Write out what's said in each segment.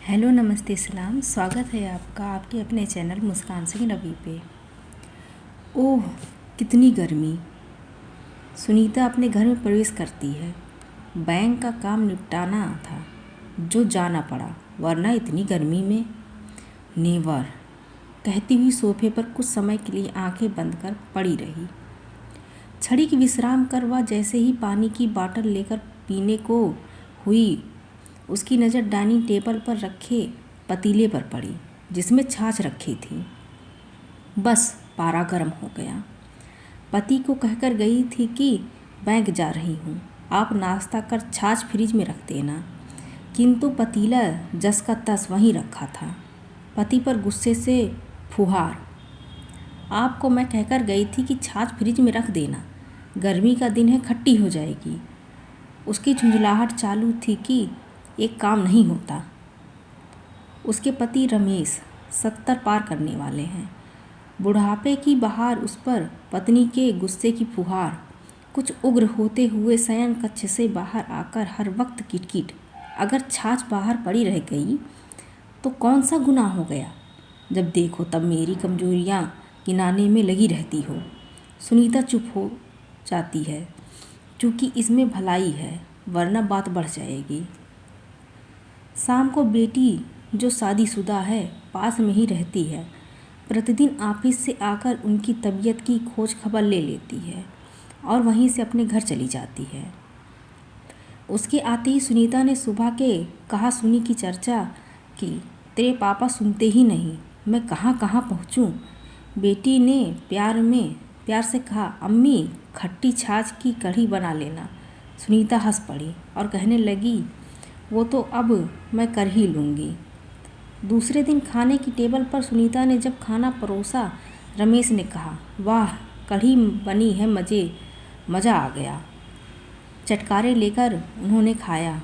Hello नमस्ते सलाम। स्वागत है आपका आपके अपने चैनल मुस्कान सिंह रवि पे। ओह कितनी गर्मी। सुनीता अपने घर में प्रवेश करती है। बैंक का काम निपटाना था जो जाना पड़ा, वरना इतनी गर्मी में नेवर, कहती हुई सोफे पर कुछ समय के लिए आंखें बंद कर पड़ी रही। छड़ी की विश्राम कर वह जैसे ही पानी की बाटल लेकर पीने को हुई, उसकी नज़र डाइनिंग टेबल पर रखे पतीले पर पड़ी जिसमें छाछ रखी थी। बस पारा गर्म हो गया। पति को कहकर गई थी कि बैंक जा रही हूँ, आप नाश्ता कर छाछ फ्रिज में रख देना, किंतु पतीला जस का तस वहीं रखा था। पति पर गुस्से से फुहार, आपको मैं कहकर गई थी कि छाछ फ्रिज में रख देना, गर्मी का दिन है, खट्टी हो जाएगी। उसकी झुंझलाहट चालू थी कि एक काम नहीं होता। उसके पति रमेश 70 पार करने वाले हैं। बुढ़ापे की बहार उस पर पत्नी के गुस्से की फुहार कुछ उग्र होते हुए शयन कक्ष से बाहर आकर हर वक्त किटकिट, अगर छाछ बाहर पड़ी रह गई तो कौन सा गुनाह हो गया, जब देखो तब मेरी कमजोरियां गिनाने में लगी रहती हो। सुनीता चुप हो जाती है, क्योंकि इसमें भलाई है, वरना बात बढ़ जाएगी। शाम को बेटी जो शादीशुदा है पास में ही रहती है, प्रतिदिन ऑफिस से आकर उनकी तबीयत की खोज खबर ले लेती है और वहीं से अपने घर चली जाती है। उसके आते ही सुनीता ने सुबह के कहा सुनी की चर्चा की। तेरे पापा सुनते ही नहीं, मैं कहाँ कहाँ पहुँचूँ। बेटी ने प्यार से कहा, अम्मी खट्टी छाछ की कढ़ी बना लेना। सुनीता हंस पड़ी और कहने लगी, वो तो अब मैं कर ही लूँगी। दूसरे दिन खाने की टेबल पर सुनीता ने जब खाना परोसा, रमेश ने कहा, वाह कढ़ी बनी है, मज़ा आ गया। चटकारे लेकर उन्होंने खाया।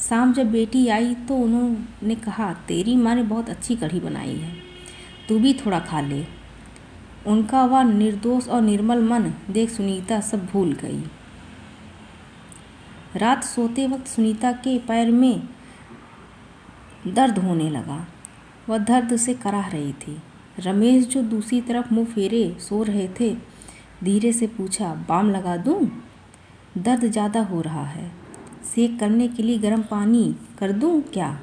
शाम जब बेटी आई तो उन्होंने कहा, तेरी माँ ने बहुत अच्छी कढ़ी बनाई है, तू भी थोड़ा खा ले। उनका वह निर्दोष और निर्मल मन देख सुनीता सब भूल गई। रात सोते वक्त सुनीता के पैर में दर्द होने लगा। वह दर्द से कराह रही थी। रमेश जो दूसरी तरफ मुंह फेरे सो रहे थे, धीरे से पूछा, बाम लगा दूं? दर्द ज़्यादा हो रहा है, सेक करने के लिए गर्म पानी कर दूं क्या?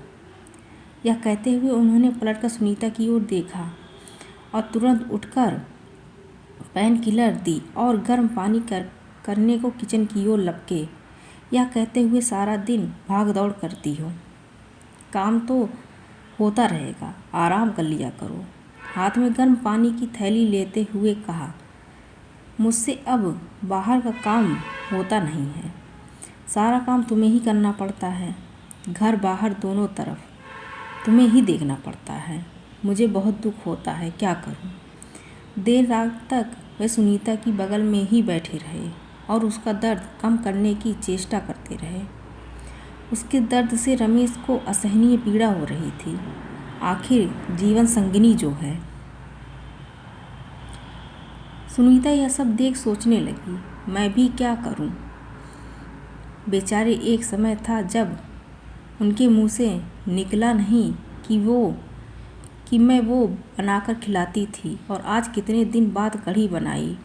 यह कहते हुए उन्होंने पलटकर सुनीता की ओर देखा और तुरंत उठकर पेन किलर दी और गर्म पानी करने को किचन की ओर लपके। यह कहते हुए, सारा दिन भाग दौड़ करती हो, काम तो होता रहेगा, आराम कर लिया करो। हाथ में गर्म पानी की थैली लेते हुए कहा, मुझसे अब बाहर का काम होता नहीं है, सारा काम तुम्हें ही करना पड़ता है, घर बाहर दोनों तरफ तुम्हें ही देखना पड़ता है। मुझे बहुत दुख होता है, क्या करूं। देर रात तक वे सुनीता की बगल में ही बैठे रहे और उसका दर्द कम करने की चेष्टा करते रहे। उसके दर्द से रमेश को असहनीय पीड़ा हो रही थी। आखिर जीवन संगिनी जो है। सुनीता यह सब देख सोचने लगी, मैं भी क्या करूं। बेचारे, एक समय था जब उनके मुंह से निकला नहीं कि मैं वो बनाकर खिलाती थी, और आज कितने दिन बाद कढ़ी बनाई,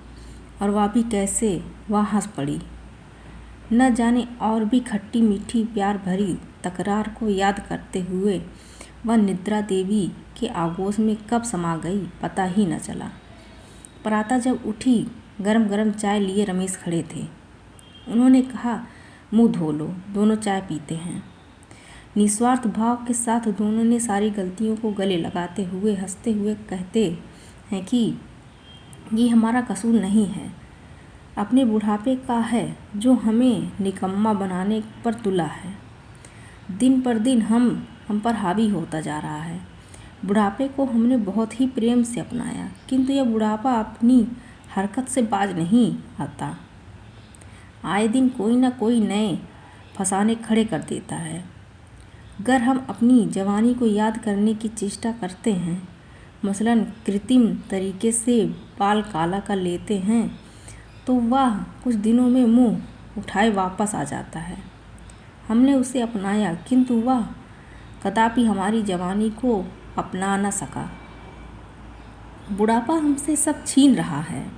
और वह भी कैसे। वह हंस पड़ी। न जाने और भी खट्टी मीठी प्यार भरी तकरार को याद करते हुए वह निद्रा देवी के आगोश में कब समा गई पता ही न चला। प्रातः जब उठी, गरम गरम चाय लिए रमेश खड़े थे। उन्होंने कहा, मुंह धो लो, दोनों चाय पीते हैं। निस्वार्थ भाव के साथ दोनों ने सारी गलतियों को गले लगाते हुए हंसते हुए कहते हैं कि ये हमारा कसूर नहीं है, अपने बुढ़ापे का है जो हमें निकम्मा बनाने पर तुला है। दिन पर दिन हम पर हावी होता जा रहा है। बुढ़ापे को हमने बहुत ही प्रेम से अपनाया, किंतु यह बुढ़ापा अपनी हरकत से बाज नहीं आता। आए दिन कोई ना कोई नए फसाने खड़े कर देता है। अगर हम अपनी जवानी को याद करने की चेष्टा करते हैं, मसलन कृत्रिम तरीके से बाल काला कर लेते हैं, तो वह कुछ दिनों में मुंह उठाए वापस आ जाता है। हमने उसे अपनाया, किंतु वह कदापि हमारी जवानी को अपना न सका। बुढ़ापा हमसे सब छीन रहा है।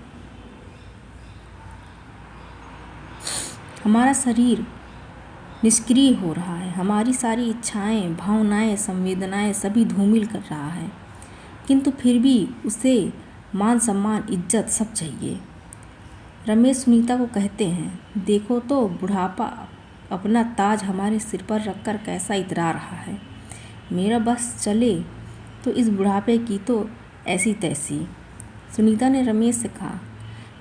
हमारा शरीर निष्क्रिय हो रहा है। हमारी सारी इच्छाएं, भावनाएं, संवेदनाएं सभी धूमिल कर रहा है। किंतु फिर भी उसे मान सम्मान, इज्जत सब चाहिए। रमेश सुनीता को कहते हैं, देखो तो बुढ़ापा अपना ताज हमारे सिर पर रखकर कैसा इतरा रहा है। मेरा बस चले तो इस बुढ़ापे की तो ऐसी तैसी। सुनीता ने रमेश से कहा,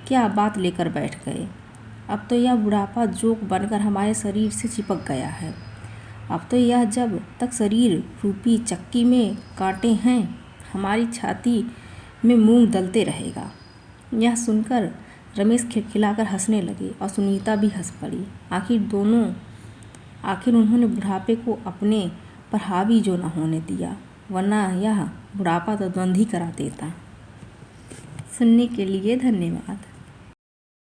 क्या बात लेकर बैठ गए? अब तो यह बुढ़ापा जोक बनकर हमारे शरीर से चिपक गया है। अब तो यह जब तक शरीर रूपी चक्की में कांटे हैं, हमारी छाती में मूंग दलते रहेगा। यह सुनकर रमेश खिलखिलाकर हंसने लगे और सुनीता भी हंस पड़ी। आखिर उन्होंने बुढ़ापे को अपने पर हावी जो न होने दिया, वरना यह बुढ़ापा तो द्वंद्व ही करा देता। सुनने के लिए धन्यवाद।